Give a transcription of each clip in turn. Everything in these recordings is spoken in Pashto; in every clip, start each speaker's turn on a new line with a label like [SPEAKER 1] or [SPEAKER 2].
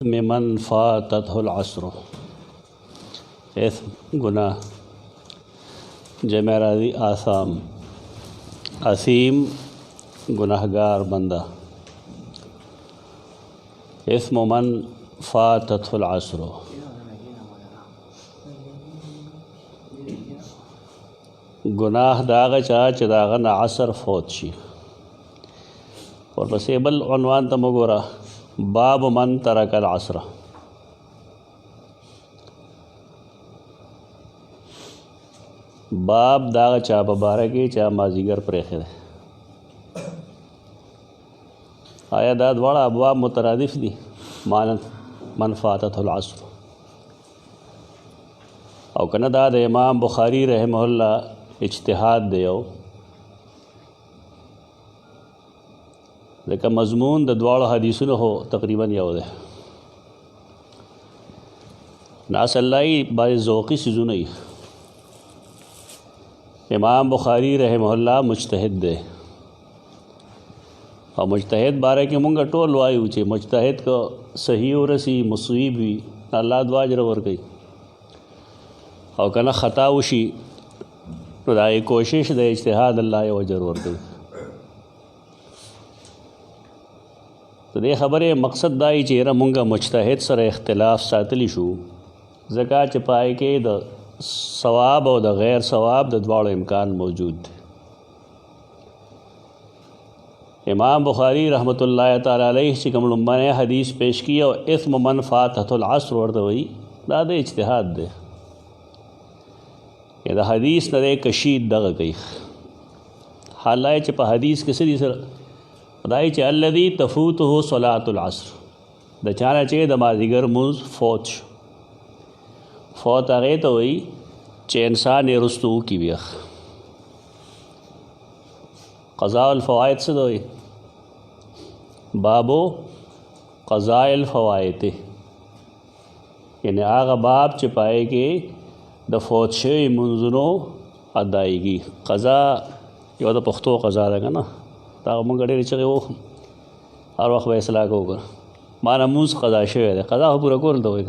[SPEAKER 1] إثم من فاتته العصر. إثم گناہ، جمع راضی آثام، اثیم گناہگار بندہ. إثم من فاتته العصر، گناہ داغه چا چې داغه نه عصر فوت شي. ورپسې بل عنوان ته وګوره، باب من ترک العصر. باب داغه چا په باره کې چا مازدیګر پرېښی دی. آیا دا دواړه ابواب مترادف دي؟ مانند من فاتته العصر او کنه دا د امام بخاری رحمه الله اجتهاد دی. ځکه مضمون د دواړو حدیثونو هو تقریبا یو دی. ناس الله بعض ذوقي څیزونه یي. امام بخاری رحمه الله مجتهد دی او مجتهد باره کې مونږ ټول وایو چې مجتهد کو صحیح ورسی مصیب وي الله دوا اجر ورکوي، او کنه خطا وشي نو دا کوشش د اجتهاد الله یو اجر ورکوي. د دې خبرې مقصد دای چې را مونږه مجتهد سره اختلاف ساتلی شو، ځکه چې پای کې د ثواب او د غیر ثواب د دواړو امکان موجود دی. امام بخاری رحمت الله تعالی علیه چې کوم لومړنی حدیث پیش کی او اثم من فاتته العصر ورته وایي، دا د اجتهاد دی. دا حدیث نه کشید دغه کوي، حالای چې په حدیث کې سړي سره دای چې الذي تفوته صلاة العصر، د چانه چې د مازدیګر مونځ فوت شو. فوت هغې ته وایي چې انسان یې رستو وکړي بیا. قضاء الفوائد څه دی؟ بابو قضاء الفوائد، یعنی هغه باب چې پای کې د فوت شوي منځونو ادایګي. قضا یو د پښتو قضا ده که نه، دا موږ ډېرې چغې وخو هر وخت به اصلاح کوو که مانه مونځ قضا شوی دی. قضا خو پوره کول ته وایي.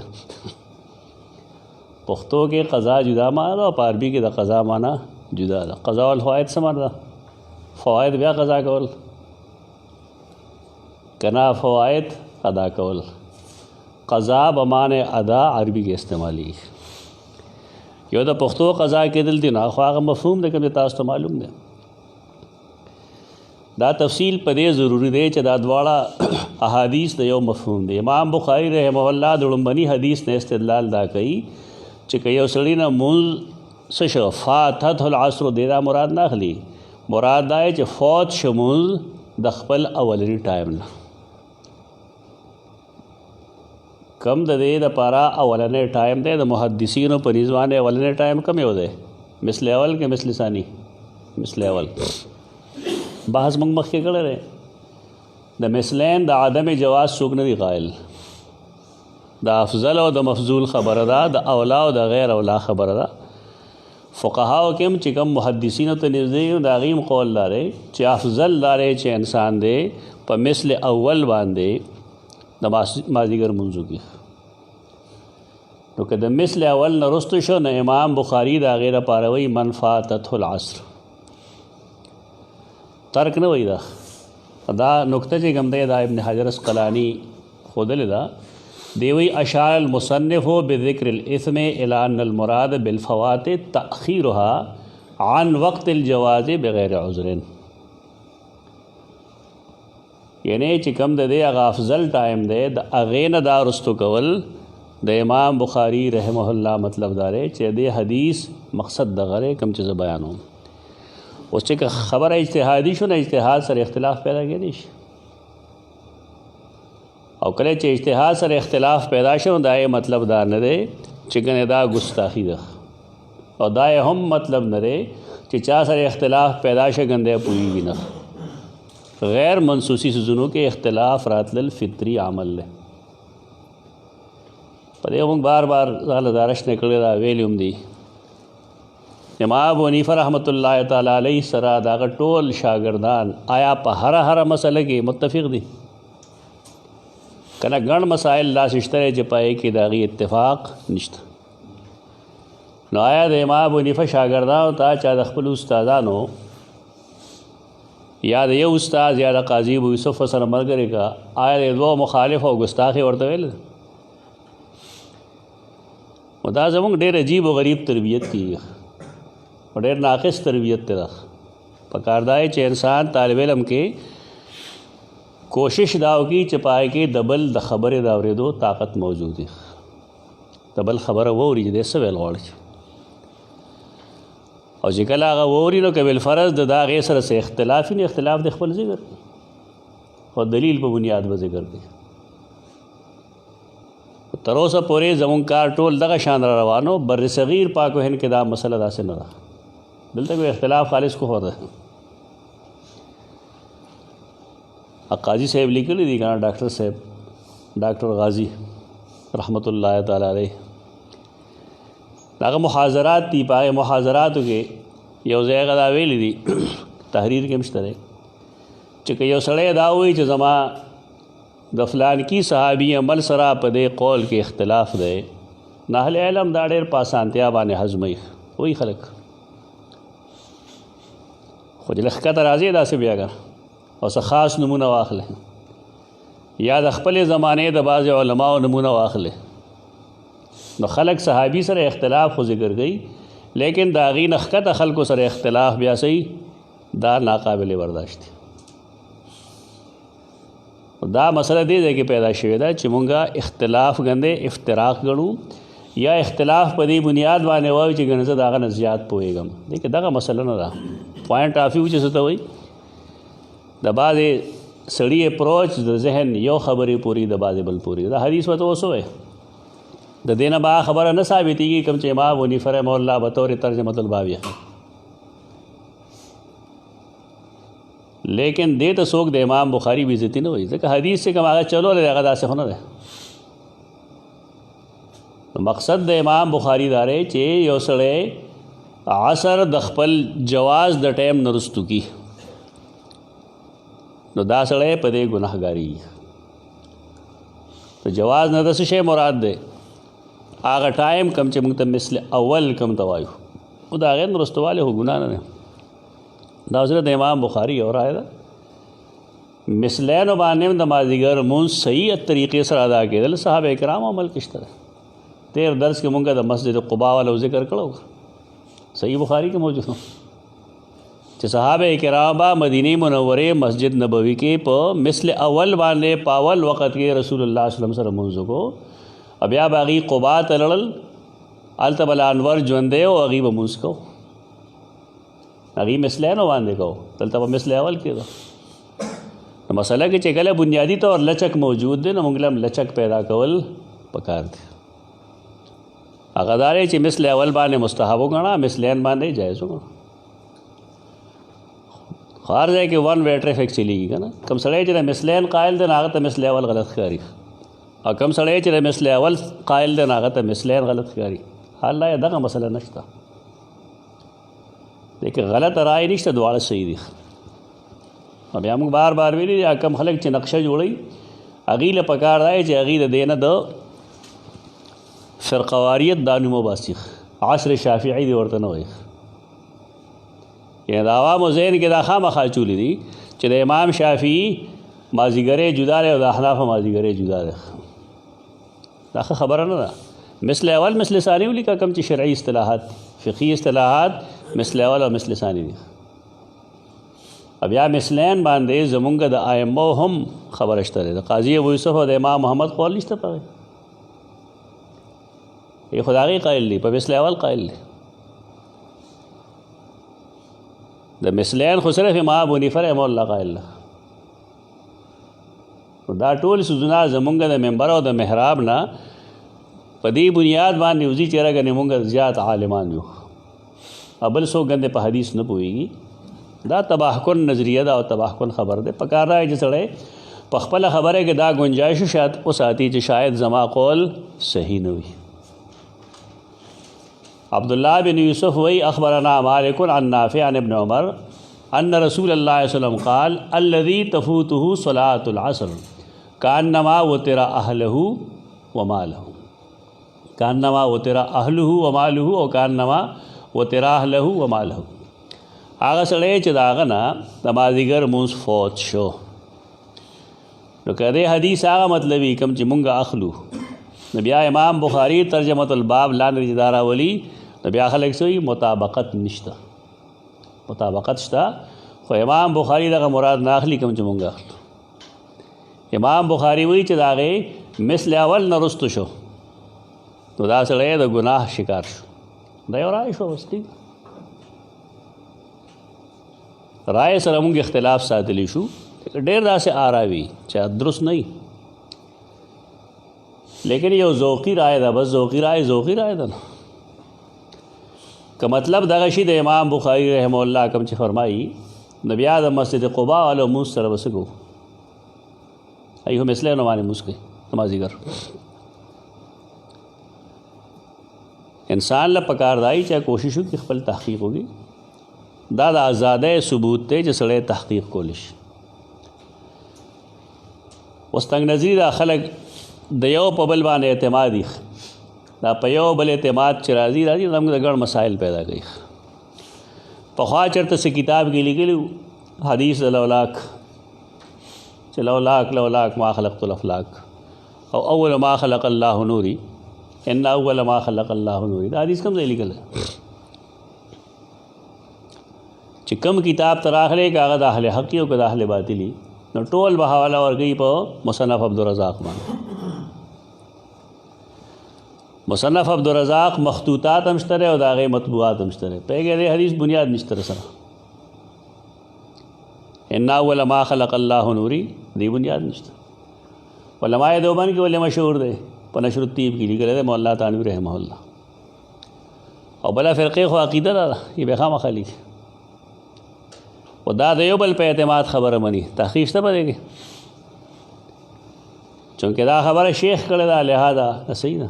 [SPEAKER 1] پښتو کې قضا جدا مانا ده او په عربي کې د قضا مانا جدا ده. قضاء الفوائد څه مانا ده؟ فواید بیا قضا کول، کنا فواید ادا کول. قضا بمانه ادا عربي کې استعمالي. یو د پښتو قضا کېدل دي نه، خو هغه مفهوم دی کوم چې تاسو ته معلوم دی. دا تفصیل په دې ضروری دی چې دا دواړه احادیث د یو مفهوم دی. امام بخاری رحمه الله د لومړني حدیث نه استدلال دا کوي چې که یو سړي نه مونځ څه شو فاتته العصر، دی دا مراد نه اخلي. مراد دا چې فوت شو مونځ د خپل اولني ټایم نه. کم د دې دپاره اولنی ټایم دی د محدثینو په نظر باندې اولنی ټایم کم یو دی؟ مثل اول کې مثل ثانی؟ مثل اول. بحث موږ مخکې کړی دی. د مثلین د عدم جواز څوک نه دی قایل. د افضل او د مفضول خبره ده، د اولا او د غیر اولا خبره ده. فقهاو کې هم چې کوم محدثینو ته نږدې د هغې هم قول دا دی چې افضل دا دی چې انسان دی په مثل اول باندې د مازدیګر منځو کې. نو که د مثل اول نه رستو شو نو امام بخاری د هغې دپاره وایي من فاتته العصر، ترک نه وایي. دا نکته چې کوم دی دا ابن حجر اسقلاني ښودلې ده. دی وی اشار المصنف بذکر الاثم الى ان المراد بالفوات تاخیرها عن وقت الجواز بغیر عذر. یعنی چې کوم د دې هغه افضل ټایم دی د هغې نه دا رستو کول د امام بخاری رحمه الله مطلب دا دی چې دې حدیث مقصد دغه دی کوم چې زه بیانوم. اوس چې خبره اجتهادي شو نه، اجتهاد سره اختلاف پیدا کېدی شي، او کله چې اجتهاد سره اختلاف پیدا شو دا یې مطلب دا نه دی چې ګنې دا ګستاخي ده، او دا یې هم مطلب نه دی چې چا سره اختلاف پیدا شي ګندی پوهېږي نه. غیر منصوصي څیزونو کې اختلاف راتلل فطري عمل دی. په دې موږ بار بار ځان گزارش نه کړې ده، ویلي هم دي. امام ابو حنیفه رحمت الله تعالی علیه سره د هغه ټول شاګردان آیا په هره مسله کې متفق دي؟ کنه ګڼ مسائل داسې شته چې پای کې د هغې اتفاق نشته. نو آیا د امام ابو حنیفه شاګردانو ته چا د خپلو استادانو یا د یو استاد یا د قاضي ابو یوسف سره ملګری کا آیا د دوه مخالف او ګستاخي ورته ویل؟ نو دا زموږ ډېر عجیب و غریب تربیت کېږي او ډېر ناقص تربیت دی. پکار دا چې انسان طالب علم کې کوشش دا وکړي چې پای کې د بل د خبرې د اورېدو طاقت موجود وي، د بل خبره واوري چې دی څه ویل غواړي، او چې کله هغه واوري نو که بالفرض د هغې سره څه اختلاف وي نو اختلاف د خپل ذکر خو دلیل په بنیاد به ذکر دی. تر اوسه پورې زموږ کار ټول دغه شان را روانو. بر صغیر پاک و هند کې دا مسله داسې نه ده، دلته کوئی اختلاف خالص کفر ده. قاضي صاحب لیکلی دي که ډاکټر صاحب ډاکټر غازی رحمت الله تعالی علیه هغه محاضرات دي، په هغې محاضراتو کې یو ځای هغه دا ویلي دي تحریر کې هم شته دی چې که یو سړی دا وایي چې زما د فلانکي صحابي عمل سره په دې قول کې اختلاف دی، نو اهل علم دا ډېر په اسانتیا باندې هضموي. وایي خلک خو چې لږ ښکته راځي داسې بیا که او څه خاص نمونه واخلې یا د خپلې زمانې د بعضې علماو نمونه واخلې، نو خلک صحابي سره اختلاف خو ذکر کوي، لیکن د هغې نه ښکته خلکو سره اختلاف بیا صحیح دا ناقابل برداشت دی. دا مسله دې ځای کې پیدا شوې ده چې مونږه اختلاف ګندې افتراق ګڼو یا اختلاف په دې بنیاد باندې وایو چې ګڼه زه د هغه نه زیات پوهېږم. دیکھې دغه مسله نه ده. پوائنټ آف ویو چې څه ته وایي د بعضې سړي اپروچ د ذهن یو خبرې پورې د بعضې بل پورې. دا حدیث ورته اوس ووایي د دې نه به خبره نه ثابتېږي کوم چې امام ابو حنیفه رحمه الله بطور ترجمة الباب یې، لیکن دې ته څوک د امام بخاري بې عزتي نه وایي، ځکه حدیث چې کوم هغه چلو دی هغه داسې خو نه دی. مقصد د امام بخاري دا دی چې یو سړی عصر د خپل جواز د ټایم نه رستو کی نو دا سړی په دې ګناهګاري. تو جواز نه د څه شی مراد دی؟ هغه ټایم کم چې موږ ته مثل اول کم ته وایو، خو د هغې نه رستوالی خو ګناه نه دی. دا صرف د امام بخاري یو رایه ده. مثلینو باندې هم د مازدیګر لمونځ صحیح طریقې سره ادا کېدل صحابه کرام عمل کې شته. تیر درس کې مونږ د مسجد قباء والا ذکر کړو، صحیح بخاری کې موجود چې صحابه کرام با مدینه منورې مسجد نبوي کې په مثل اول باندې په اول وخت کې رسول الله صلی الله علیه وسلم سره مونځ کو، بیا باغی قباء ته لړل هلته بل انور ژوندی او هغې به مونځ کو، هغې مثلینو باندې کو، دلته په مثل اول کې ده. نو مسله کې چې کله بنیادي طور لچک موجود دی نو موږ هم لچک پیدا کول پکار دی. هغه دا دی چې مثل اول باندې مستحب وګڼه، مثلین باندې جایز وګڼه. خو هر ځای کې ون وے ټریفک چلیږي که نه. کوم سړی چې د مثلین قایل دی نو هغه ته مثل اول غلط ښکاري، او کوم سړی چې د مثل اول قایل دی نو هغه ته مثلین غلط ښکاري. حال لا دغه مسله نشته، لیکن غلط رائے نشته، دواړه صحیح دي. او بیا موږ بار بار ویلي دي کم خلک چې نقشه جوړوي هغې له پکار دی چې هغې د دې نه د فرقواریت دا نوم وباسي، عصر شافعي دي ورته نه وایي. یعنې د عوامو ذهن کې دا خامخا چولي دي چې د امام شافعي مازدیګری جدا دی او د احنافو مازدیګری جدا دی. دا ښه خبره نه ده. مثل اول مثل ثاني ولیکه کوم چې شرعي اصطلاحات فقهي اصطلاحات مثل اول او مثل ثاني دي. بیا مثلین باندې زمونږ د ائمو هم خبره شته ده. د قاضي ابو یوسف او د امام محمد قول نشته پغې، یې خو د هغې قایل دي، په مثل اول قایل دي. د مثلین خو صرف امام ابو حنیفه رحمه الله قایل ده. دا ټول څیزونه زمونږ د منبر او د محراب نه په دې بنیاد باندې وځي چې راګنې مونږ زیات عالمان یو، بل څوک ګندې په حدیث نه پوهېږي. دا تباہ کن نظریه ده او تباہ کن خبر ده. پکار دی چې سړی په خپله خبره کې دا گنجایش شاید وساتي چې شاید زما قول صحیح نه وي. عبداللہ بن یوسف وی اخبرنا مالک عن نافع عن ابن عمر ان رسول اللہ صلی اللہ علیہ وسلم قال الذي تفوته صلاة العصر کانما و تیرا اہلہو و مالہو، کانما و تیرا اہلہو و مالہو او کانما و تیرا اہلہو و مالہو. هغه سړی چې د هغه نه د مازدیګر مونځ فوت شو، نو که دې حدیث هغه مطلبي کوم چې مونږ اخلو، نو بیا امام بخاری ترجمة الباب لاندې چې دا راولي، نو بیا خلک څه وایي مطابقت نشته، مطابقت شته، خو امام بخاری دغه مراد نه اخلي کوم چې مونږ اخلو. امام بخاری وایي چې د هغې مثل اول نه رستو شو، نو دا سړی د ګناه شکار شو. دا یو رایه شو، اوس ټیک رایه سره مونږ اختلاف ساتلی شو، ډېر داسې آراوي چې درست نه وي، لیکن یو ذوقي رایه ده، بس ذوقي رایه ده. که مطلب دغه شي د امام بخاري رحمه الله کوم چې فرمایي، نو بیا د مسجد قباء والو مونځ سره به څه کوو؟ ایو مثلی نه باندې مونځ کوي مازدیګر. انسان له پکار دی چې کوشش وکړي خپل تحقیق وکړي. دا د آزادۍ ثبوت دی چې سړی تحقیق کولی شي. اوس تنګ نظري دا خلک د یو په بل باندې اعتماد یې، دا په یو بل اعتماد چې راځي زموږ د ګڼ مسایل پیدا کوي. پخوا چېرته څه کتاب کې لیکلي حدیث د لولاک چې لولاک ما خلقت الافلاک، او اول ما خلق الله نوري، ان اول ما خلق الله نوري. دا حدیث کوم ځای لیکل چې کوم کتاب ته راغلی که هغه د اهل حق او که د اهل باطلي، نو ټول به حواله ورکوي په مصنف عبدالرزاق باندې. مصنف عبدالرزاق مخطوطات هم شته او د هغې مطبوعات هم شته. پوهېږئ د حدیث بنیاد نشته سره، ان اول ما خلق الله نوري دی بنیاد نشته. علماء دیوبند کې ولې مشهور دی؟ په نشر الطیب کې لیکلی دی مولا تانوي رحمه الله. او بله فرقې خو عقیده ده، یې به خامخا لیکي، خو دا د یو بل په اعتماد خبره مني. تحقیق شته په دې کې؟ چونکې دا خبره شیخ کړې ده، لہذا صحیح ده.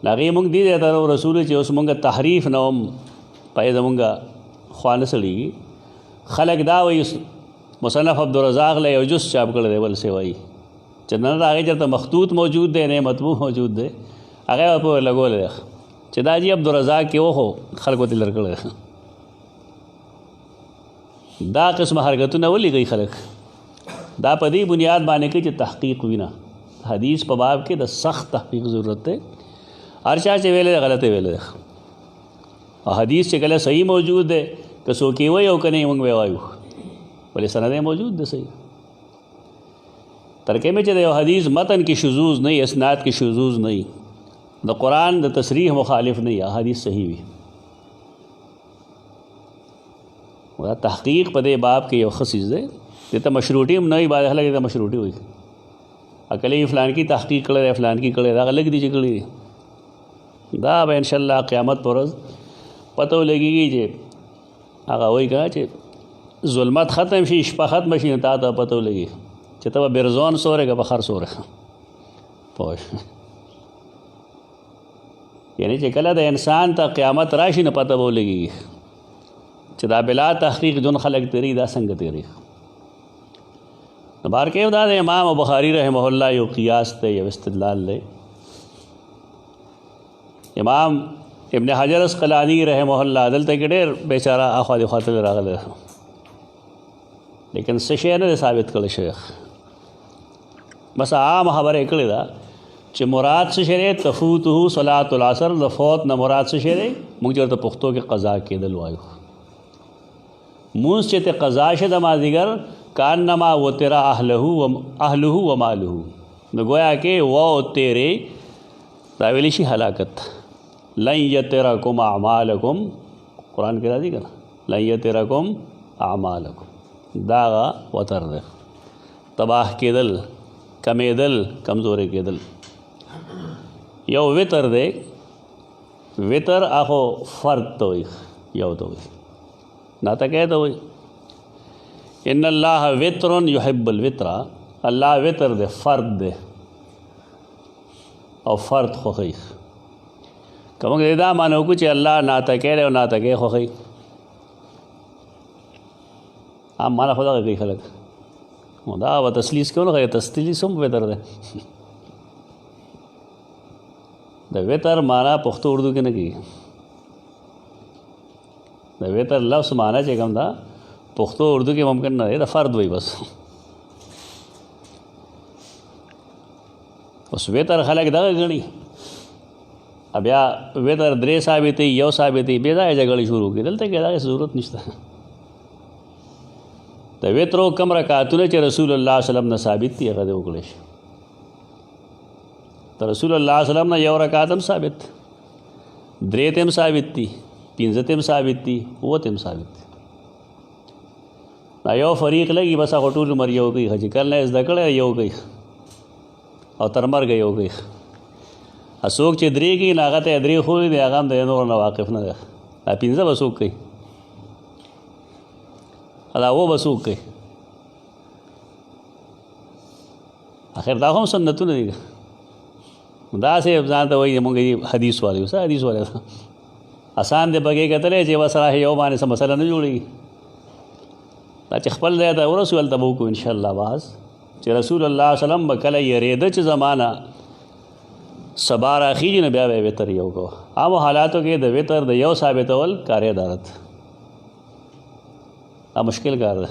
[SPEAKER 1] هغې مونږ دې ته رسول چې اوس مونږ تحریف نه هم پای زمونږ خوا نه سړېږي. خلک دا وایي مصنف عبدالرزاق له یو جز چاپ کړی دی، بل څه وایي چې نه د هغې چېرته مخطوط موجود دی نه مطبوع موجود دی، هغه به پورې لګولی دی چې دا جي عبدالرزاق کې و، خو خلکو ته لر کړی دی. دا قسمه حرکتونه ولې کوي خلک؟ دا په دې بنیاد باندې کوي چې تحقیق وینه. حدیث په باب کې د سخت تحقیق ضرورت دی. هر چا چې ویلی دی غلطه ویلی دی، او حدیث چې کله صحیح موجود دی، که څوک یې وایي او که نه یې مونږ به وایو، ولې سند یې موجود دی صحیح. ترکې مې چې د یو حدیث متن کې شذوذ نه وي، اسناد کې شذوذ نه وي، د قرآن د تصریح مخالف نه وي، حدیث صحیح وي. دا تحقیق په دې باب کې یو ښه څیز دی. دې ته مشروطي هم نه وي، بعضې خلک ته مشروطي وایي، اکلی فلان کی تحقیق کړی دی، فلان کی کړی دی، هغه لږ دي چې کړي دي. دا به انشاءالله قیامت پر ورځ پته ولګېږي چې هغه وایي که چې ظلمت ختم شي، شپه ختمه شي، نو تا ته پته ولګي چې ته به برزون سورې که به خر سورې. پوه یعنی چې کله د انسان ته قیامت راشي، نو پته به ولګېږي چې دا بلا تحقیق جون خلق تیری دا څنګه تیری. نو بار کې دا د امام بخاری رحمه الله یو قیاس دی، یو استدلال دی. امام ابن حجر اسقلانی رحمه الله دلته کې ډېر بیچاره اخوا دېخوا تللی راغلی، لیکن څه شی نه دی ثابت کړی شیخ. بس عام خبره یې کړې ده چې مراد څه شی دی؟ تفوته صلاة العصر، د فوت نه مراد څه شی دی؟ موږ چې ورته پښتو کې قضا کېدل وایو. مونځ چې ته قضا شه د مازدیګر، کانما وترا اهله و ماله، نو گویا کې و تیرې دا ویلی شي هلاکت. لن یترکم اعمالکم، قرآن کې راځي که نه، لن یترکم اعمالکم، دا وتر دی، تباہ کېدل، کمیدل، کمزورې کېدل. یو وتر دی، وتر هغه فرد ته وایي، یو ته وایي، ناته ته وایي. ان الله وتر یحب الوتر، الله وتر دی، فرد دی او فرد خوښوي. که موږ دا معنی وکړو چې الله ناتکی دی او ناتکی خوښوي، عام معنی خو دغه کوي خلک، دا به تسلیس کیوں نه تسلیس هم وتر ده د وتر معنا پښتو اردو کې نه کیږي د وتر لفظ معنا چې کوم دا پښتو اردو کې ممکن نه دی دا فرد وي بس اوس وتر خلک دغه غني بیا وتر درې ثابتې یو ثابتې بې ځایه جګړې شروع کړي دلته کې دغه ضرورت نشته د وترو کم رکعتونه چې رسول الله صلی الله علیه وسلم نه ثابت دي هغه دې وکړي شي د رسول الله صلی الله علیه وسلم نه یو رکعت هم ثابت درې ته هم ثابت دي پنځه ته هم ثابت دي اووه ته هم ثابت دي دا یو فریق لګي بس هغه ټول عمر یو کوي چې کله نه زده کړی یو کوي او تر مرګه یو کوي څوک چې درې کوي نو هغه ته درې ښودي دی هغه هم د نورو نه واقف نه دی دا پنځه به څوک کوي دا اووه به څوک کوي اخر دا هم سنتونه دي داسې ځان ته وایي مونږ حدیث والي څه حدیث والی آسان دی پکې کتلی چې بس راهي یو باندې څه مسله نه جوړېږي دا چې خپل ځای ته ورسو هلته به وکړو انشاءالله بعض چې رسول الله صلی وسلم به کله یېرېده چې زمانه سبا راخیږي نو بیا به یې وتر یو کوه عامو حالاتو کې د وتر د یو ثابتول کار عدالت دا مشکل کار ده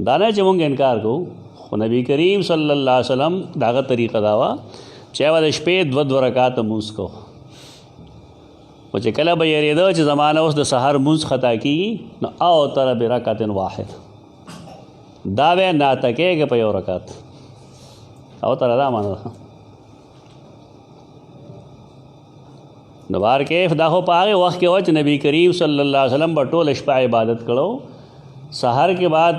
[SPEAKER 1] دا نه چې مونږ انکار کوو خو نبی کریم صلی الله علیه وسلم داغه طریقه دا وه چې هغه د شپې دوه رکعاته لمونځ کو خو چې کله به یېرېده چې زمانه اوس د سحر لمونځ خطا کېږي نو اوتر برکعت واحد دا به ناته کېږي په یو رکعت اوتر دا معنا ده نو بار کیف دا خو په هغې وخت کې و چې نبی کریم صلی الله علیه وسلم به ټوله شپه عبادت کړو سحر کې بعد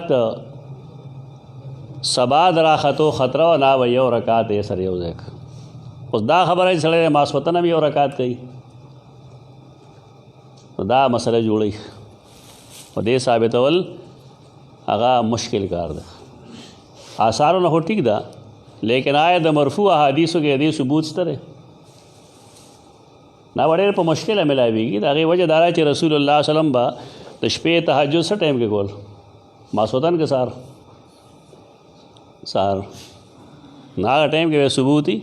[SPEAKER 1] سبا د راختو خطره و نه به یو رکعت یې سره یو ځای اوس دا خبره چې سړی ماسخوتن هم یو رکعت کوي نو دا مسله جوړوي په دې ثابتول هغه مشکل کار ده آثارو نه خو ټیک ده لیکن آیا د مرفوع احادیثو کې دې ثبوت شته دی دا ډېر په مشکله ملاویږي د هغې وجه دا ده چې رسول الله صلی الله علیه وسلم به د شپې تهجد څه ټایم کې کول ماسخوتن کې سهار هغه ټایم کې به ثبوت وي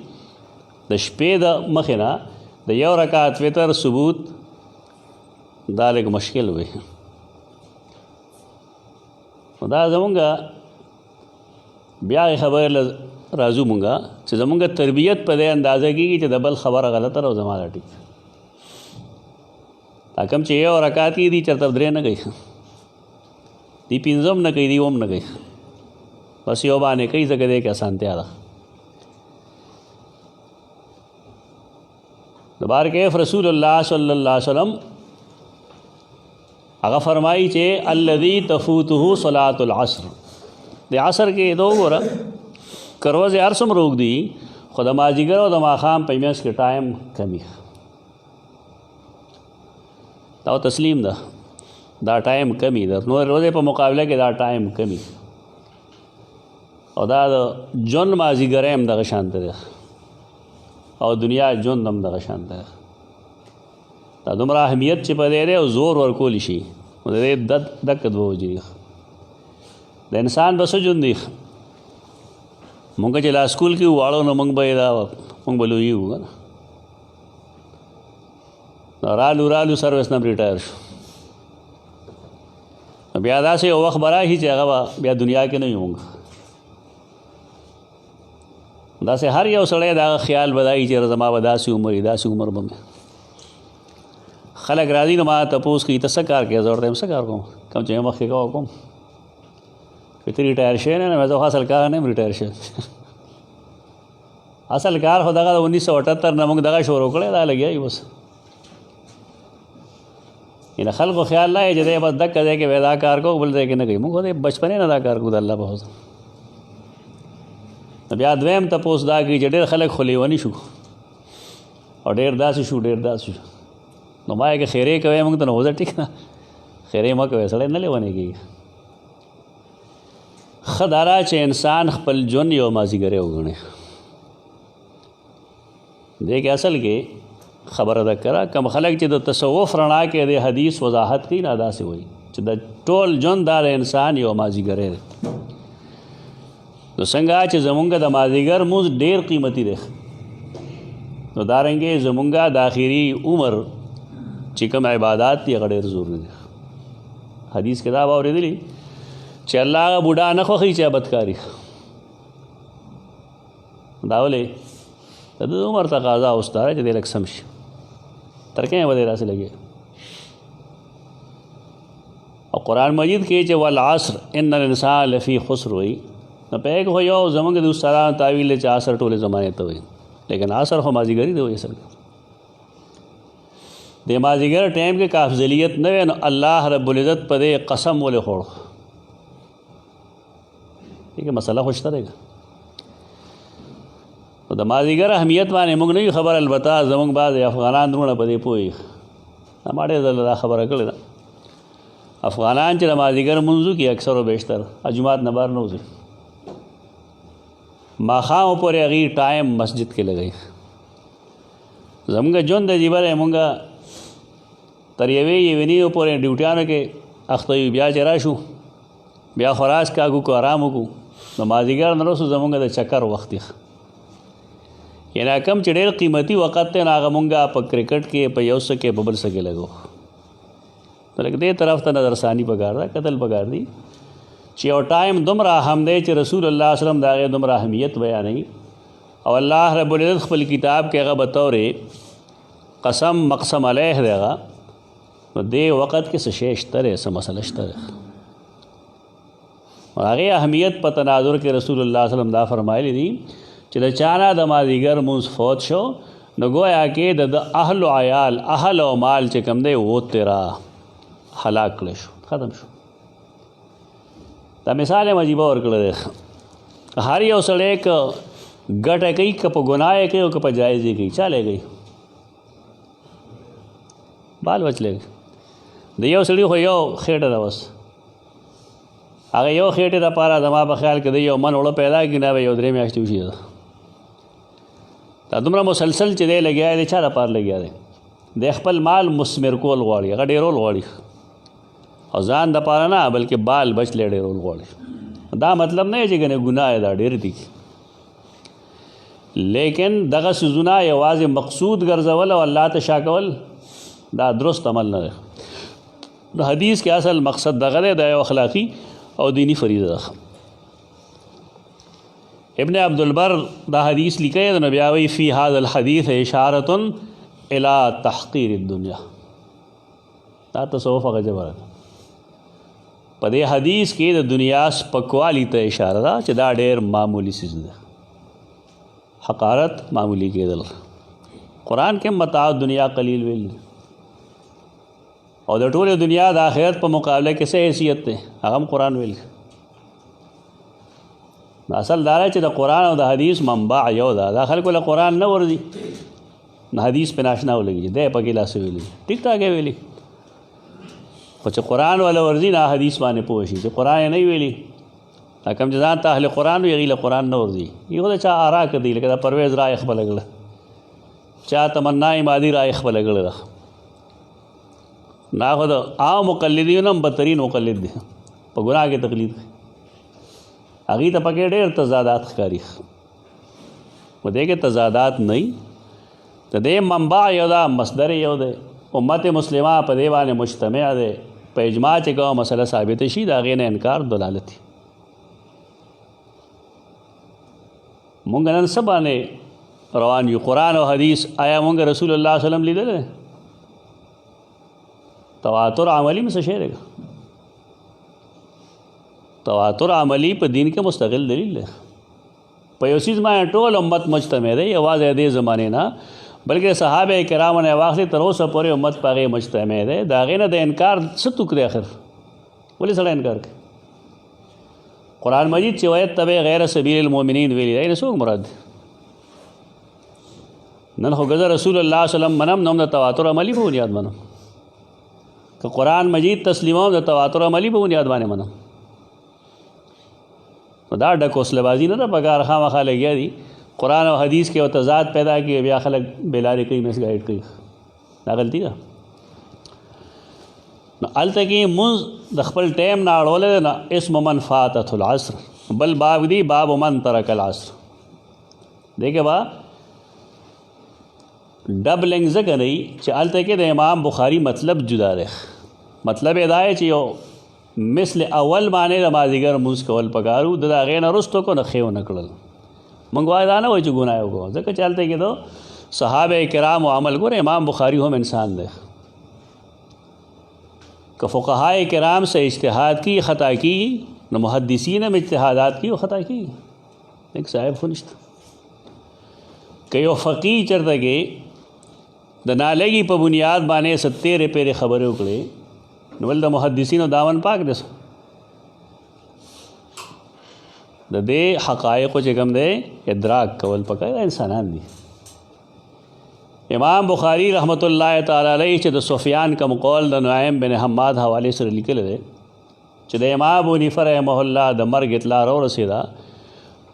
[SPEAKER 1] د شپې د مخې نه د یو رکعت وتر ثبوت دا لږ مشکل وي دا زمونږ بیا خبرې راځو مونږه چې زمونږ تربیت په دې اندازه کېږي چې د بل خبره غلطه ده او زما دا ټیک دا کوم چې یو رکعت کې دي چېرته درې نه کوي دي پنځه هم نه کوي دي هم نه کوي بس یو باندې کوي ځکه دی کې اسانتیا ده د بار کیف رسول الله صلی الله علیه وسلم هغه فرمایي چې الذي تفوته صلاة العصر د عصر کې دو ګوره کروزې هر څومره اوږدي خو د مازدیګر او د ماښام په میاشت کې ټایم کمی دا تسلیم ده دا ټایم کمی ده نور روزې په مقابله کې دا ټایم کمی او دا د ژوند مازدیګری هم دغه شانته ده او دنیا ژوند هم دغه شانته ده دا دومره اهمیت چې په دې دی او زور ورکولی شي نو د دې دقه دوه وجې دي د انسان به څه ژوند دی مونږ چې لا سکول کې واړو نو مونږ به مونږ به لوی وو رالو سروس نه ریټایر شو بیا داسې یو وخت به راشي چې هغه به بیا دنیا کې نه یو مونږ داسې هر یو سړی د هغه خیال به دا وي چې زما به داسې عمر وي داسې عمر به مې خلک راځي نو ما تپوس کوي ته څه کار کوې زه ورته یم څه کار کوم کوم چې مخکې کوه کوم که ته ریټایر شوی نه مې زه خو اصل کار نه یم ریټایر شوی اصل کار خو دغه 1978 نه موږ دغه شروع کړی دا لګیا یو بس یعنې خلکو خیال نه چې دی بس دقه ځای کې دا کار کوو بل ځای کې نه کوي موږ خو د بچپنې نه دا کار کوو د الله په حضور بیا دویم تپوس دا کوي چې ډېر خلک خو لیوني شو او ډېر داسې شو نو ما یې که خیرې کوئ موږ ته نو وځه ټیک نه خیرې مه کوئ سړی نه لیونی کېږي ښه دا ده چې انسان خپل ژوند یو مازدیګری وګڼي دې کې اصل کې خبره ده کړه کم خلک چې د تصوف رڼا کې د حدیث وضاحت کوي نه داسې وایي چې د ټول ژوند دا د انسان یو مازدیګری دی. نو څنګه چې زمونږ د مازدیګر مونځ ډېر قیمتي دی، نو دارنګې زمونږ د آخري عمر چې کوم عبادات دي هغه ډېر ضروري دي. حدیث کې دا واورېدلي چې الله هغه بوډا نه خوښوي چې بدکاري، دا ولې د ده عمر تقاضا اوس دا چې دی لږ سم شي، تر کومه به دی داسې لګي. او قرآن مجید کې چې والعصر ان الانسان لفی خسر وایي، نو په یو خو یو زمونږ د استادانو تعویل دی چې عصر ټولې زمانې ته وایي، لیکن عصر خو مازدیګري دی وایي. اصل د مازدیګر ټایم کې که افضلیت نه وي نو الله رب العزت په دې قسم ولې خوړ. دغه مسله خو شته ده. نو د مازدیګر اهمیت باندې موږ نه یو خبر، البته زموږ بعض افغانان درونه په دې پوهېږي. ما ډېر ځله دا خبره کړې ده، افغانان چې د مازدیګر منځو کې اکثر و بیشتر جومات نه بهر نه وځي، ماښام پورې هغې ټایم مسجد کې لګوي. زموږ ژوند عجیبه دی، موږ تر یوې نیمې پورې ډیوټیانو کې اخته یو، بیا چې راشو بیا خوراک کاږو کو آرام وکړو، نو مازدیګر نه وروسته زموږ د چکر وخت دی. یعنې کم چې ډېر قیمتي وخت دی نو هغه مونږ په کرکټ کې، په یو څه کې، په بل څه کې لګو. نو لږ دې طرف ته نظرثاني پکار ده، قتل پکار دي چې یو ټایم دومره اهم دی چې رسول الله صلی الله علیه وسلم د هغې دومره اهمیت بیانوي، او الله رب العزت خپل کتاب کې هغه بطور قسم مقسم علیه دی هغه. نو دې وخت کې څه شی شته دی، څه مسله شته دی. هغې اهمیت په تناظر کې رسول الله صلی الله علیه وسلم دا فرمایلی دي چې د چانه د مازدیګر مونځ فوت شو نو گویا کې د اهل و عیال، اهل او مال چې کوم دی وہ تیرا هلاک کړی شو، ختم شو. دا مثال یې عجیبه ورکړی دی. هر یو سړی که ګټه کوي، که په ګناه یې کوي او که په جایز یې کوي، چا لګوي؟ بال بچ لګوي. د یو سړي خو یو خېټه ده، بس هغه یو خېټې دپاره زما په خیال کې د یو من اوړه پیدا کړي، نه به یو 3 میاشتې وشي. دا دومره مسلسل چې دی لګیا دی، چا دپاره لګیا دی؟ د خپل مال مثمر کول غواړي، هغه ډېرول غواړي، او ځان دپاره نه بلکې بال بچ لی ډېرول غواړي. دا مطلب نه چې ګنې ګناه دا ډېر دي، لیکن دغه څیزونه یوازې مقصود ګرځول او الله ته شا کول دا درست عمل نه دی. د حدیث کې اصل مقصد دغه دی، دا یو اخلاقي او دینی فریضه ده. ابن عبدالبر دا حدیث لیکي د نبی وی فی هذا الحدیث اشارة الى تحقیر الدنیا. دا تصوف هغه جبره په دې حدیث کې د دنیا سپکوالي ته اشاره ده چې دا ډېر معمولی څیز ده، حقارت معمولی کېدل. قرآن کې متاع دنیا قلیل ویل، او د ټولې دنیا د آخرت په مقابله کې څه حیثیت دی هغه هم قرآن ویل. اصل دا دی چې د قرآن او د حدیث منبع یو ده. دا خلکو له قرآن نه ورځي، نه حدیث پې ناشنا ولګي، دی پکې لاس ویلي ټیک ټاک یې ویلي، خو چې قرآن والا ورځي نه حدیث باندې پوه شي چې قرآن یې نه ویلي. دا کوم چې ځان ته اهل قرآن وي هغوی له قرآن نه ورځي، یو د چا آرا کړي، لکه د پرویز رایې خپله کړه، چا تمنا مادي رایې خپله کړې ده. نا خو د عام مقلدینو هم بدترین مقلد دی، په ګناه کې تقلید کوي، هغوی ته پکې ډېر تضادات ښکاري. په دې کې تضادات نه وي، د دې منبع یو ده، مصدر یو دی. امت مسلمه په دې باندې مجتمع دی، په اجماع چې کومه مسله ثابته شي د هغې نه انکار دلالت دی. مونږ نن څه باندې روان یو؟ قرآن او حدیث. آیا مونږ رسول الله صلی الله علیه وسلم لیدلی؟ تواتر عملی میں سے شعر ہے. تواتر عملی په دین کې مستقل دلیل دی. په یو څیز باندې ټول امت مجتمع دی، یوازې دې زمانې نه بلکې صحابه کرامو نه واخلې تر اوسه پورې امت په هغې مجتمع دی. د هغې نه د انکار څه توک دی آخر؟ ولې سړی انکار کوي؟ قرآن مجید چې ویتبع غیر سبیل المؤمنین ویلي دی، نه څوک مراد دی؟ نن خو ګزه رسول الله صلی الله علیه وسلم منم نو هم د تواتر عملي په بنیاد منم، که قرآن مجید تسلیموم د تواتر عملي په بنیاد باندې منم. نو دا ډک حوصله بازي نه ده پکار، خامخا لګیا دي قرآن او حدیث کې او تضاد پیدا کړي، بیا خلک بېلارې کوي، مس ګایډ کوي. دا غلطي ده. نو الته کې مونږ د خپل ټایم نه اړولې نه اسم من فاتت العصر بل باب دی باب من ترک العصر دیکھے با ډبلنګ ځکه نه چې الته کې د امام بخاری مطلب جدا دی مطلب دا دی چې یو مثل اول باندې د مازدیګر مونځ کول پکارو د هغې نه وروسته کو نه ښې ونه کړل مونږ وایو دا نه وایو چې ګناه وکړو ځکه چې هلته کې د صحابه کرامو عمل ګوره امام بخاری هم انسان دی که فقهاء کرام سے اجتهاد کی خطا کی نو محدثین هم اجتهادات کی و خطا کی ایک صاحب خو نشته که یو فقیه چرته کې د نالګي په بنیاد باندې ستېرې پیرې خبرې وکړې نو ول د محدثینو دامن پاک دی د دې حقایقو چې کوم دی ادراک کول پکار انسانان دي امام بخاری رحمت الله تعالی علیه چې د سفیان کوم قول د نعیم بن حماد حواله سره لیکل دی چې د امام ابو حنیفه رحمه الله د مرګ اطلاع را رسیدا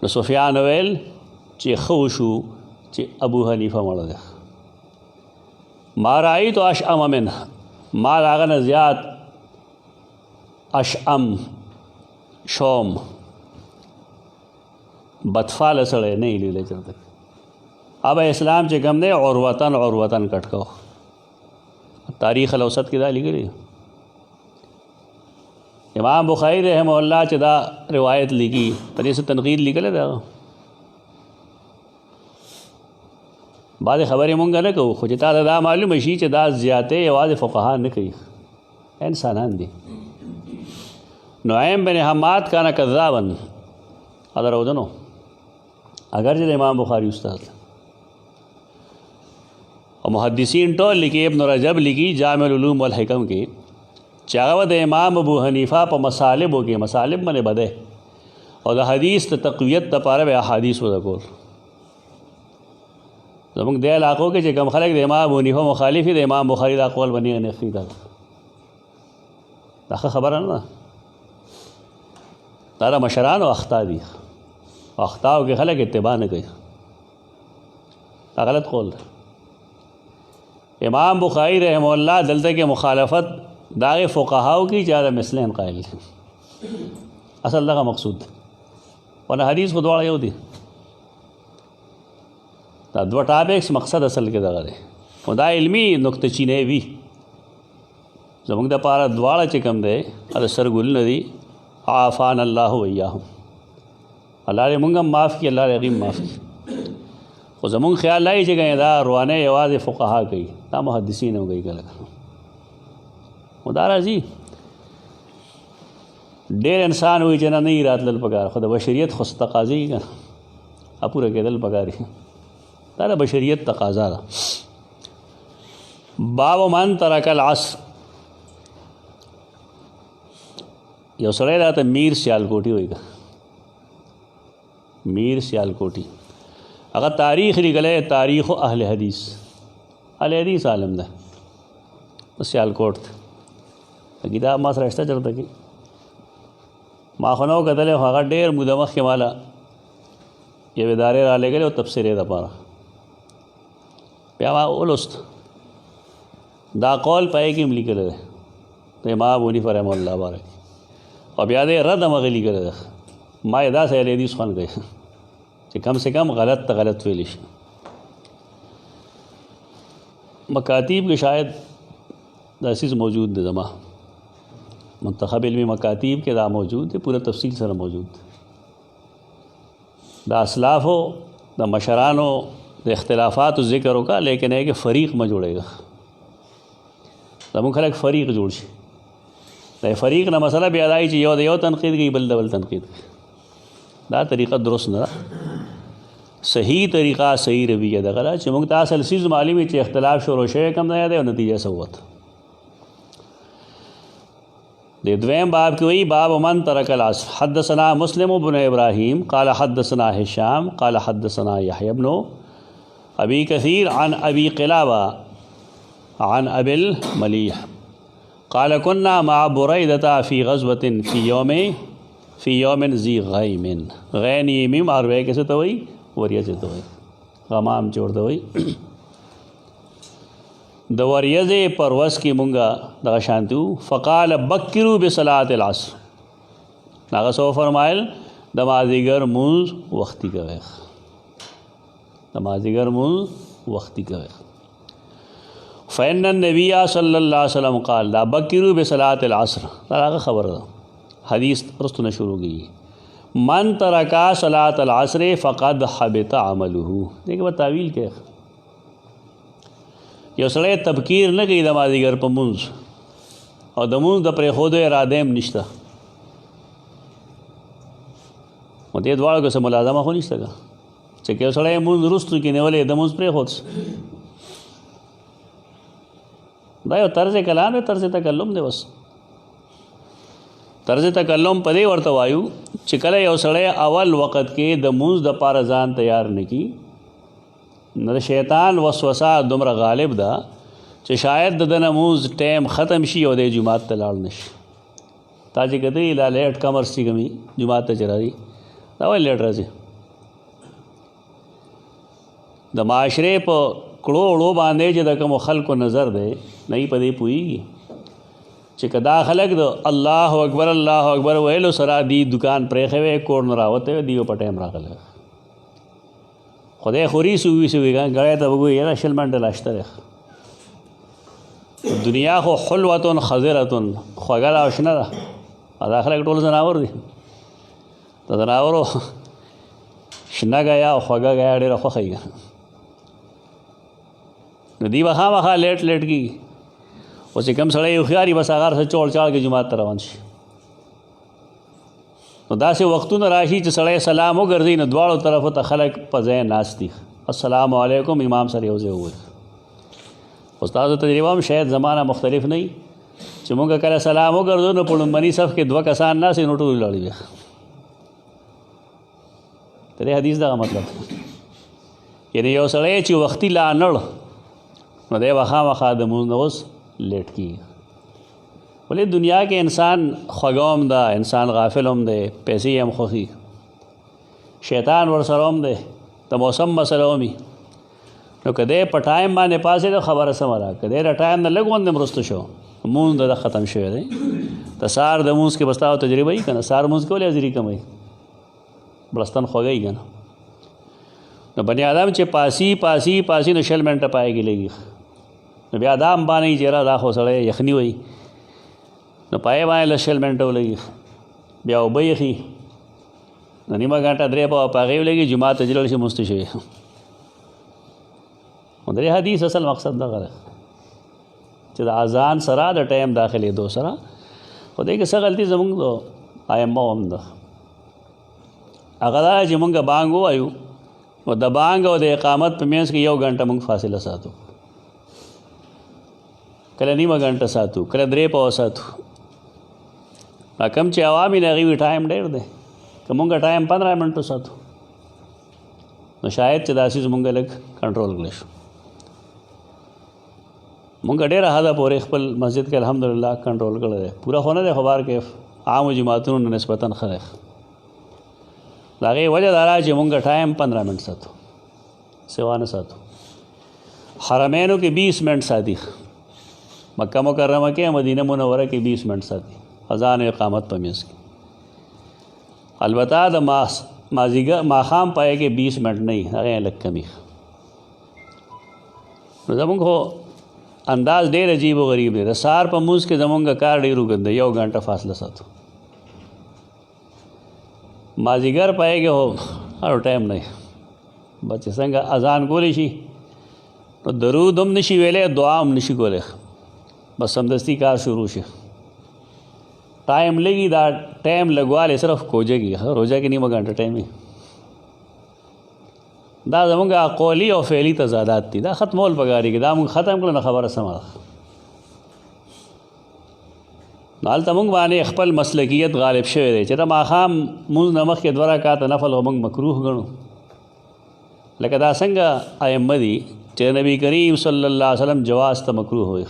[SPEAKER 1] نو سفیان ویل چې خو شو چې ابو حنیفه مړ دی ما رأیت اشأم منه ما هغه نه زیات اشأم شوم بدفعل سړی نه لیدلی چېرته اب اسلام چې کوم دی عروتن کټ کو تاریخ الاوسط کې دا لیکلی امام بخاری رحمه الله چې دا روایت لیکي په دې څه تنقید لیکلی دی بعضې خبرې مونږ نه کوو خو چې تا ته دا معلومه شي چې دا زیاتې یوازې فقها نه کوي انسانان دي نعیم بن حماد کانا کذابا ادرودنو اگر چې د امام بخاری استاد او محدثین ټول لیکي ابن رجب لیکي جامع العلوم والحکم کې چې هغه د امام ابو حنیفه په مصالبو کې مصالب باندې بده او د حدیث د تقویت لپاره به احادیث وذکر زموږ د علاقو کې چې کوم خلک د امام ابو حنیفه مخالف دي د امام بخاری دا قول باندې نه خېدا دا خبره نه دا مشران او اخطا دي اخطاو کې خلک اتباع نه کوي دا غلط قول ده امام بخاری رحمه الله دلته کې مخالفت داغه فقهاو کی چاره مثلین قائل اصل دغه مقصود ونه حدیث خو دواړه یو دي دا دوه ټاپکس مقصد اصل کې دغه دی دا علمی نقطه چینه وی زموږ د پاره دواړه چې کوم دی دا سرګل نه دي عافان الله و اياهم الله دې موږ معاف کړي الله دې غیم معاف کړي خو زموږ خیال لای چې دا روانه یوازې فقها کوي دا محدثین هم کوي کله دا راځي ډېر انسان وایي چې نه یې راتلل پکار خو د بشریت خو تقاضا یې که پوره کېدل پکار دا د بشریت تقاضا ده باب من ترک العصر یو سړی راته میر سیالکوټي وایي میر سیالکوټي هغه تاریخ لیکلی تاریخ اهل حدیث عالم ده سیالکوټ کتاب ما سره شته چېرته کې ما خو نه و کتلی خو هغه ډېر موده مخکې ماله یو ادارې را لېږلې او تبصرې دپاره بیا ما ولوست دا قول په هغې کې هم لیکلی دی د امام ابو حنیفه رحمه الله باره او بیا دې رد هم هغه لیکلی دی ما یې داسې اهل حدیث خوند کوي چې کم سے کم غلط ته غلط ویلی شي مکاتیب کې شاید دا چیز موجود دی زما منتخب علمی مکاتیب کې دا موجود دی پورا تفصیل سره موجود دا اسلافو دا مشرانو د اختلافات ذکر وکړه لیکن ہے کہ فریق ما جوړېږي زموږ خلک فریق جوړ شي دا فریق نه مسله بیا دای چې یو د یو تنقید کوي بل د بل تنقید کوي دا طریقه درست نه صحیح طریقه صحیح رویه دغه چې موږ ته اصل سیز معلومي چې اختلاف شروع شوی کم نه دی او نتیجه سوت د دویم باب کې وی باب من ترک العصر حدثنا مسلم بن ابراهيم قال حدثنا هشام قال حدثنا يحيى بن ابي كثير عن ابي قلابه عن ابي المليح قال كنا مع بريدة في غزوة في يوم ذي غيم غین میم اور وے کیسے تو وہی وریہ سے تو وہی غمام چور تو وہی د وریځې پر ورځ کې مونږه دغه شانتي وو. فقال بکروا بصلاة العصر. هغه څه وفرمایل د مازدیګر مونځ وختي کوئ، د مازدیګر مونځ وختي کوئ. فإن النبي صلی الله علیه وسلم قال لا بکروا بصلاة العصر. دا هغه خبره ده، حدیث رستو نه شروع کی. من ترکا صلاة العصر فقد حبط عمله. دیکھیں با تعویل کیا یو سړی تبکیر نه کوي د مازدیګر په مونځ او د مونځ د پرېښودو اراده هم نشته، نو دې دواړو کې څه ملازمه خو نشته که چې که یو سړی مونځ وروستو کې نیولی د مونځ پرېښود، دا یو طرز کلام دی، طرز تکلم دی. بس طرز تکلم په دې ورته وایو چې کله یو سړی اول وخت کې د مونځ دپاره ځان تیار نه کي، نو د شیطان وسوسه دومره غالب ده چې شاید د ده نه مونځ ټایم ختم شي او دی جومات ته لاړ نه شي. تا چې کتلی لا لیټ کمرس چې کوي جومات ته چې راځي دا ولې لیټ راځي؟ د معاشرې په کړو وړو باندې چې د کومو خلکو نظر دی نه یې په دې پوهېږي چې که دا خلک د الله اکبر الله اکبر ویلو سره دی دکان پرېښی وی کور نه راوتی وی دیو په ټایم راغلی خدای خوري سوي سوي ګړی ته وګوري یاره شل منټه لا شته دی. دنیا خو حلوتن خضرتن خوږه ده او شنه ده، دا خلک ټول ځناور دي، د ځناورو شنه ګیا او خوږه ګیا ډېره خوښه وي، نو دوی به خامخا لیټ لیټ کېږي. اوس چې کوم سړی هوښیار وي بس هغه هر څه چوړ چاړ کې جومات ته روان شي. نو داسې وختونه راشي چې سړی سلام وګرځي نو دواړو طرفو ته خلک په ځای ناست دي، السلام علیکم امام سره یو ځای ووایي. استادو تجربه هم شاید زمانه مختلف نه وي چې مونږ کله سلام وګرځو نو په لومړني صف کې 2 کسان ناست وي نو ټول ولاړ وي. د دې حدیث دغه مطلب یعنی یو سړی چې وختي لا نړ نو دی به خامخا د مونځ نه اوس لیټ کېږي. ولې دنیا کې انسان خوږه هم ده، انسان غافل هم دی، پیسې هم خوښي، شیطان ورسره هم دی، د موسم مسله هم وي. نو که دی په ټایم باندې پاسېده خبره سمه ده، که دی د ټایم نه لږ غوندې مرسته شو مونځ د ختم شوی دی. د سهار د مونځ کې به ستا تجربه وي که نه، سهار مونځ کې ولې حاضري کموي، بړستن خوږی که نه. نو بني آدم چې پاسي پاسي پاسي نو 6 منټه پای کې لګي، نو بیا دا هم باندې چې را دا خو سړی یخني وي نو پای باندې له 6 منټه ولګي، بیا اوبه یخي نو نیمه ګنټه 3 په هغې ولګي، جومات ته جلل شي مونځ ته شوي. نو د دې حدیث اصل مقصد دغه دی چې د اذان سره د ټایم داخلېدو سره خو دې کې څه غلطي زمونږ د ائمه هم ده، هغه دا چې مونږ بانګ ووایو نو د بانګ او د اقامت په منځ کې 1 غنټه مونږ فاصله ساتو، کله نیمه غنټه ساتو، کله 3 پاو ساتو. کم چې عوامي نه هغوی ټایم ډېر دی، که مونږ ټایم 15 منټو ساتو نو شاید چې داسې زمونږ لږ کنټرول کړی شو. مونږ ډېره حده پورې خپل مسجد کې الحمدلله کنټرول کړی دی، پوره خو نه دی خو بار کې عامو جماعتونو نه نسبتاً ښه دی. د هغې وجه دا ده چې مونږ ټایم 15 منټ ساتو، سوا نه ساتو. حرمینو کې 20 منټ ساتي، مکه مکرمه کې مدینه منوره کې 20 منټ ساتي اذان و اقامت په منځ کې. البته د ماښام پای کې 20 منټ نه وي، هغې لږ کمی. نو زمونږ خو انداز ډېر عجیب و غریب دی. د سهار په مونځ کې زمونږ کار ډېر اوږد دی، 1 غنټه فاصله ساتو. مازدیګر پای کې هو هر ټایم نه بس چې څنګه اذان کولی شي نو درود هم نشي ویلی، دعا هم نشي کولی، بس سمدستی کار شروع شي. ټایم لګي، دا ټایم لګوالی صرف کوجه کې، روزه کې نیمه غنټه ټایم وي. دا زمونږ قولي او فعلي تضادات دي، دا ختمول پکار دي، دا مونږ ختم کړو نه خبره سمه ده. نو هلته مونږ باندې خپل مسلکیت غالب شوی دی چې د ماښام مونځ نه مخکې 2 رکعاته نفل خو مونږ مکروه ګڼو، لکه دا څنګه ائمه دي چې نبی کریم صلی الله علیه وسلم جواز ته مکروه وي.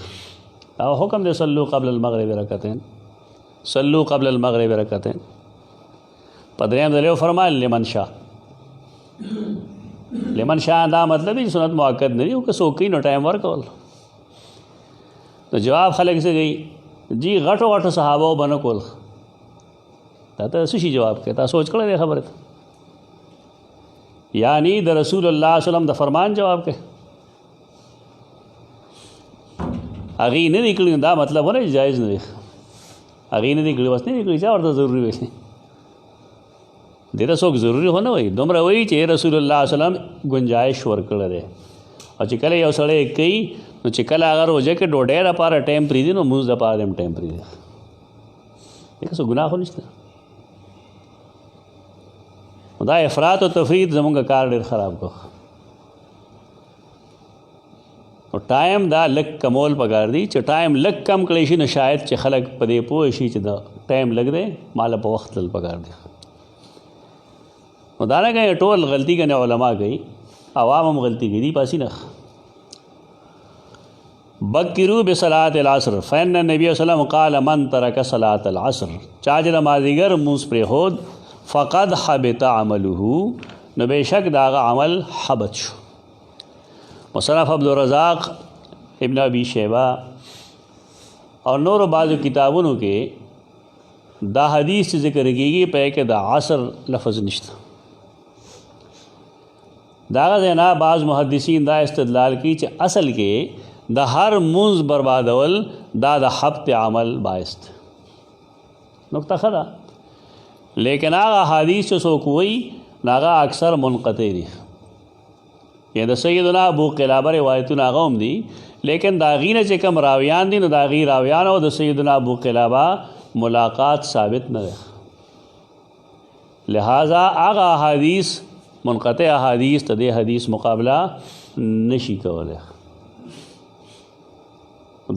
[SPEAKER 1] او حکم دی صلو قبل المغرب رکعتین، صلو قبل المغرب رکعتین. په درېیم ځل یې فرمایل لمن شاء، لمن شاء دا مطلب دی سنت مؤکد نه دی، او که څوک کوي نو ټایم ورکول. نو جواب خلک څه کوي جی غټو غټو صحابه بنه کول دا ته څه شي جواب کوي تا سوچ کړی دی خبره ته یعنی د رسول الله صلی الله علیه وسلم د فرمان جواب کوي هغې نه دی کړي دا مطلب ونه جایز نه دی هغې نه دی کړي بس نه دی کړي چا ورته ضروري ویلي دې ته څوک ضروري خو نه وایي دومره وایي چې رسول الله صلی الله علیه وسلم گنجایش ورکړی دی او چې کله یو سړی کوي نو چې کله هغه روژه کې ډوډۍ دپاره ټایم پرېږدي نو مونځ دپاره هم ټایم پرېږدي دې څه ګناه خو نشته نو دا افراط او تفرید زمونږ کار ډېر خراب کړو نو ټایم دا لږ کمول پکار دی چې ټایم لږ کم کړی شي نو شاید چې خلک په دې پوه شي چې دا ټایم لږ دی ماله په وخت تلل پکار دی نو دا نه کوي ټول غلطي کوي علما کوي عوام هم غلطي کوي دي پاسي نه بکرو بصلاة العصر فإن النبي صلی الله علیه وسلم قال من ترک صلاة العصر چا چې د مازدیګر لمونځ پرېښود فقد حبط عمله نو بېشک د هغه عمل حبط شو مصنف عبدالرزاق ابن ابی شیبہ اور نور بعض کتابونو کې دا حدیث ذکر کیږي په کې د عصر لفظ نشته دا غزینا بعض محدثین دا استدلال کی چې اصل کې د هر منځ بربادول دا د حبط عمل باعث نقطه خدا لیکن هغه حدیث چې څوک وایي هغه اکثر منقطع دي یا د سیدنا ابو قلابه روایتونه هغه هم دي لیکن د هغې نه چې کوم راویان دي نو د هغې راویان او د سیدنا ابو قلابه ملاقات ثابت نه دی لہذا هغه احادیث منقطع احادیث د دې حدیث مقابله نشي کولی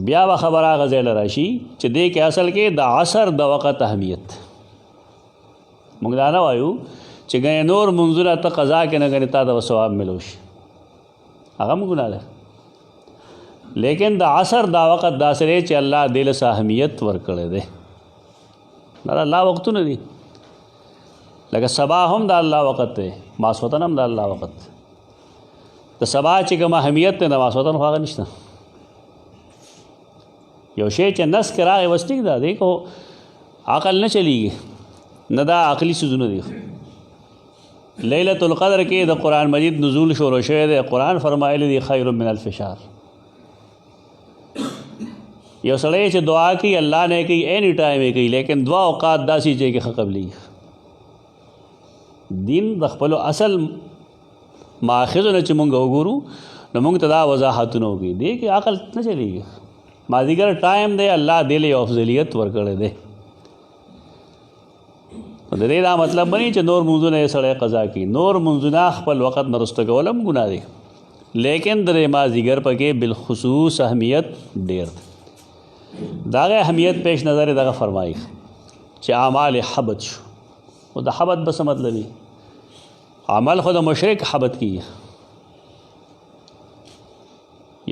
[SPEAKER 1] بیا به خبره هغه ځای له راشي چې دې کې اصل کې د عصر د وخت اهمیت موږ دا نه وایو چې ګنې نور منځونه ته قضا کې نه ګنې تا ته به ثواب ملو شي هغه هم ګناه ده لیکن د عصر دا وخت داسې دی چې الله دې له اهمیت ورکړی دی دا الله وختونه دي لکه سبا هم د الله وخت دی ماسوتن هم د الله وخت د سبا چې کوم اهمیت دی د ماسوتن خو هغه نشته یو شی چې نس کې راغی بس ټیک ده دی کو عقل نه چلیږي نه دا عقلي څیزونه دي لیلۃ القدر کې د قرآن مجید نزول شروع شوی دی قرآن فرمایلی دی خیر من الف شهر یو سړی چې دعا کوي الله نه کوي اینی ټایم یې کوي لیکن دعا اوقات داسې چې کې ښه قبلي دین د خپلو اصل ماخذونه چې مونږ وګورو نو مونږ ته دا وضاحتونه وکړي دی کې عقل نه چلیږي مازدیګر ټایم دی الله دې له افضلیت ورکړی دی د دې دا مطلب بني چې نور منځونه یې سړی قضا کوي نور منځونه خپل وخت نه رسته کول هم ګناه دی لیکن د مازدیګر پکې بالخصوص اهمیت ډېر دی د هغې اهمیت پیش نظر دغه فرمایي چې اعمال حبط شو او د حبط به څه مطلب وي عمل خو د مشرک حبط کیږي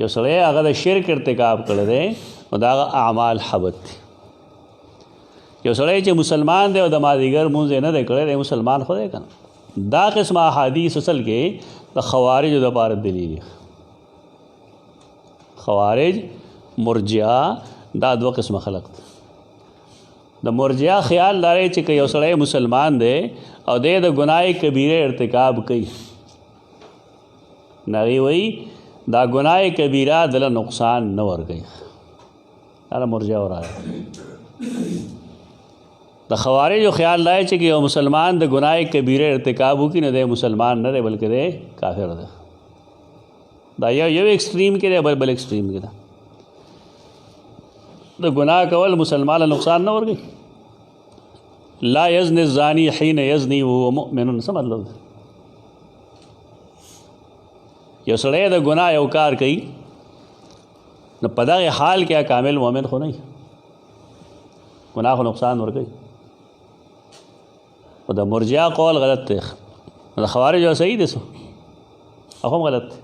[SPEAKER 1] یو سړی هغه د شرک ارتکاب کړی دی نو د هغه اعمال حبط دي یو سړی چې مسلمان دی او د مازدیګر مونځ یې نه دی کړی دی مسلمان خو دی که نه دا قسمه احادیث اصل کې د خوارجو دپاره دلیل دي خوارج مرجعه دا دوه قسمه خلق دي د مرجعه خیال لري چې که یو سړی مسلمان دی او دی د ګناه کبیره ارتکاب کوي نو هغې وایي دا ګناه کبیره دله نقصان نه ورکوي دا مرجعه ورغلی د خوارجو خیال دی چې یو مسلمان د ګناه کبیره ارتکاب وکړي نو دی مسلمان نه دی بلکې دی کافر دی دا یو ایکسټریم کې دی بل ایکسټریم کې دی د ګناه کول مسلمان له نقصان نه ورکوي لا یزنی الزانی حین یزنی وهو مؤمن څه مطلب دی یو سړی د ګناه یو کار کوي نو په دغه حال کې کامل مؤمن خو نه وي ګناه خو نقصان ورکوي او د مرجعه قول غلط دی د خوارجو صحیح دی هغه هم غلط دی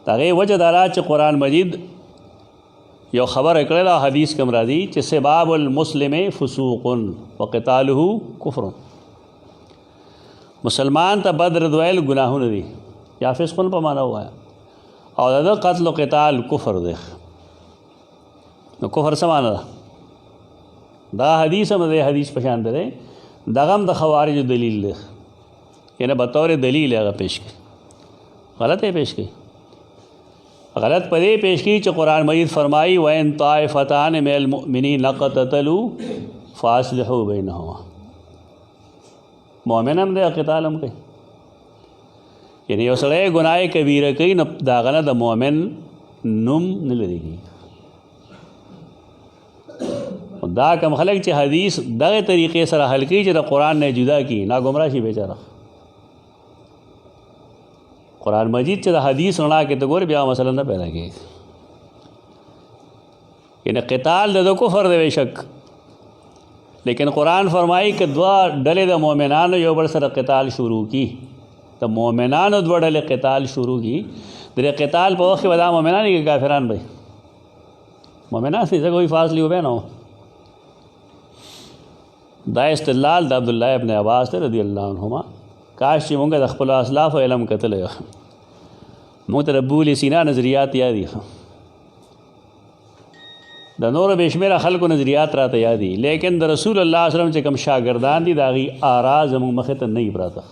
[SPEAKER 1] د هغې وجه دا ده چې قرآن مجید یو خبره کړې ده حدیث کې هم راځي چې سباب المسلم فسوق وقتاله کفر مسلمان ته بد رد ویل ګناهونه دي یا فسقون په معنا ووایه او د قتل و قتال کفر دی نو کفر څه معنا ده؟ دا حدیث هم د حدیث په شان دی، دغه هم د خوارجو دلیل دی، یعنی بطور دلیل هغه پیش کړي، غلط یې پیش کړي. غلط په دې پیش کړي چې قرآن مجید فرمایي وَإِن طَائِفَتَانِ مِنَ الْمُؤْمِنِينَ اقْتَتَلُوا فَأَصْلِحُوا بَيْنَهُمَا. مؤمن هم دی قتال هم کوي، یعنی یو سړی ګناه کبیره کوي نو د هغه نه د مؤمن نوم نه لري کېږي. دا کم خلک چې حدیث دغه طریقې سره حل کوي چې د قرآن نه جدا کړي، نا ګمراه شي بیچاره. قرآن مجید چې د حدیث رڼا کې ته ګورې بیا مسله نه پیدا کېږي. یعنی قتال د کفر دی بېشک، لیکن قرآن فرمایي که دوه ډلې د مؤمنانو یو بل سره قتال شروع کی، د مؤمنانو دوه ډلې قتال شروع کی، د قتال په وخت کې به دا مؤمنان کې کافران به مؤمنان دي، ځکه کوئی فاصله وبه نه. دا استدلال د عبدالله ابن عباس رضی الله عنهما. کاش چې مونږ د خپل اسلاف علم کتلی، مونږ ته د ابو سینا نظریات یاد دي، د نورو بې شمېره خلکو نظریات راته یاد دي، لیکن د رسول الله صلی الله علیه وسلم چې کوم شاګردان دي د هغې آرا زموږ مخې ته نه وي پراته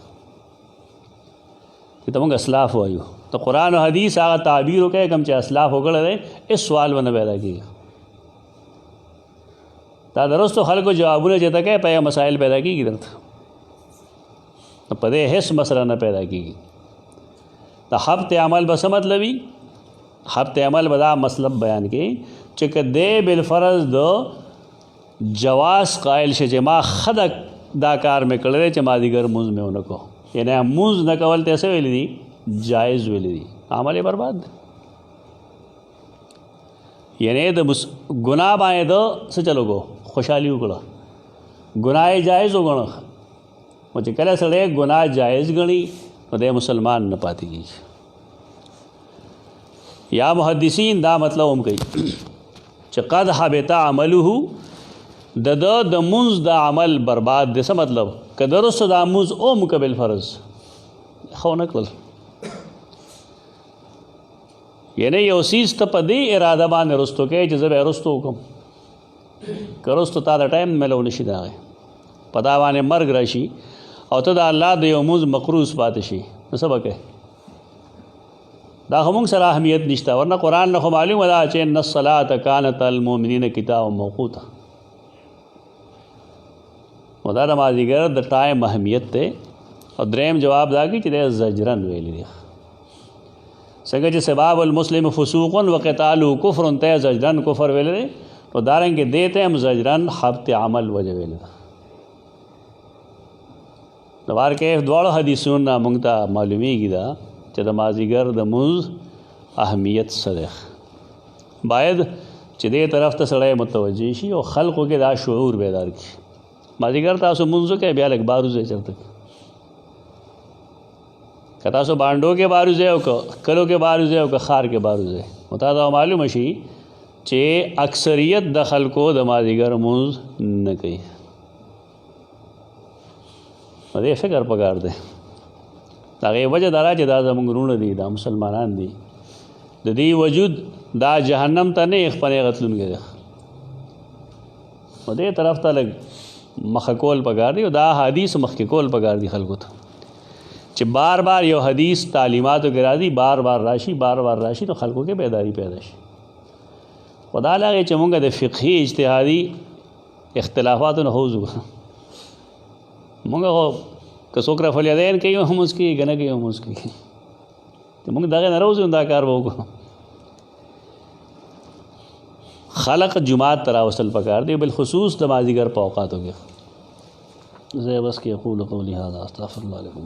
[SPEAKER 1] چې ته مونږ اسلاف وایو. د قرآن او حدیث هغه تعبیر وکړئ کوم چې اسلاف وکړی دی، هېڅ سوال به نه پیدا کېږي. دا د رستو خلکو جوابونه چې ته کوې په یو مسایل پیدا کېږي درته، په دې هېڅ مسله نه پیدا کېږي. د حبط عمل به څه مطلب وي؟ حبط عمل به دا مطلب بیان کړي چې که دی بالفرض د جواز قائل شي چې ما ښه دا کار مې کړی دی چې ما دیګر مونځ مې ونه کړو، یعنی مونځ نه کول ته څه ویلی دي؟ جایز ویلی دي، عمل یې برباد دی. یعنی د ګناه باندې د څه چلو کو خوشحالي وکړه، ګناه یې جایز وګڼه. او چې کله سړی ګناه جایز ګڼي نو دی مسلمان نه پاتې کېږي. یا محدثین دا مطلب هم کوي چې قد حبط عمله، د مونځ د عمل برباد دی. څه مطلب؟ که د رستو دا مونځ اوم که بالفرض خو نه کړل، یعنی یو څیز ته په دې اراده باندې رستو کوې چې زه به یې رستو وکړم، که رستو تا د ټایم میلو نه شي د هغې په دا باندې مرګ را شي او ته د الله د یو مونځ مقروض پاتې شي، نو څه به کوې؟ دا خو مونږ سره اهمیت نشته، ورنه قرآن نه خو معلومه ده چې ان الصلاة کانت المؤمنین کتابا موقوتا. نو دا د مازدیګر د ټایم اهمیت دی. او دریم جواب دا کوي چې دی زجرن ویلی دی، څنګه چې سباب المسلم فسوق وقتاله کفر ته زجرن کفر ویلی دی، نو دارنګې دې ته هم زجرن حبط عمل وجه ویلی ده. د بار کې دواړو حدیثونه موږ ته معلومیږي دا چې د مازدیګر د مونځ اهمیت څه دی. باید چې دې طرف ته سړی متوجه شي او خلقو کې دا شعور بیدار کړي. مازدیګر تاسو مونځ وکړئ، بیا لږ باروزه چرته که تاسو بانډو کې باروزه او که کلو کې باروزه او که ښار کې باروزه، نو تا ته معلومه شي چې اکثریت د خلکو د مازدیګر مونځ نه کوي. نو دې فکر پکار دی. د هغې وجه دا چې دا زموږ وروڼه دي، دا مسلمانان دي، د دې وجود دا جهنم ته نه خپلې غتلونکي دی. نو دې طرف ته لږ مخه کول پکار دی او دا حدیث مخکې کول پکار دي خلکو ته چې بار بار یو حدیث تعلیماتو کې راځي، بار بار راشي، بار بار راشي، نو خلکو کې بیداری پیدا شي. خدا لاغې چې مونږ د فقهي اجتهادي اختلافاتو نه حوض وکړو. مونږ خو که څوک رفع الیدین کوي هم اوس کېږي، که نه کوي هم اوس کېږي، چې مونږ دغې نه راوځو دا کار به وکړو. خلق جماعت ته راوستل پکار دی، بالخصوص د مازدیګر په اوقاتو کې. زه بس کې اقول قولی هذا استغفر الله لكم.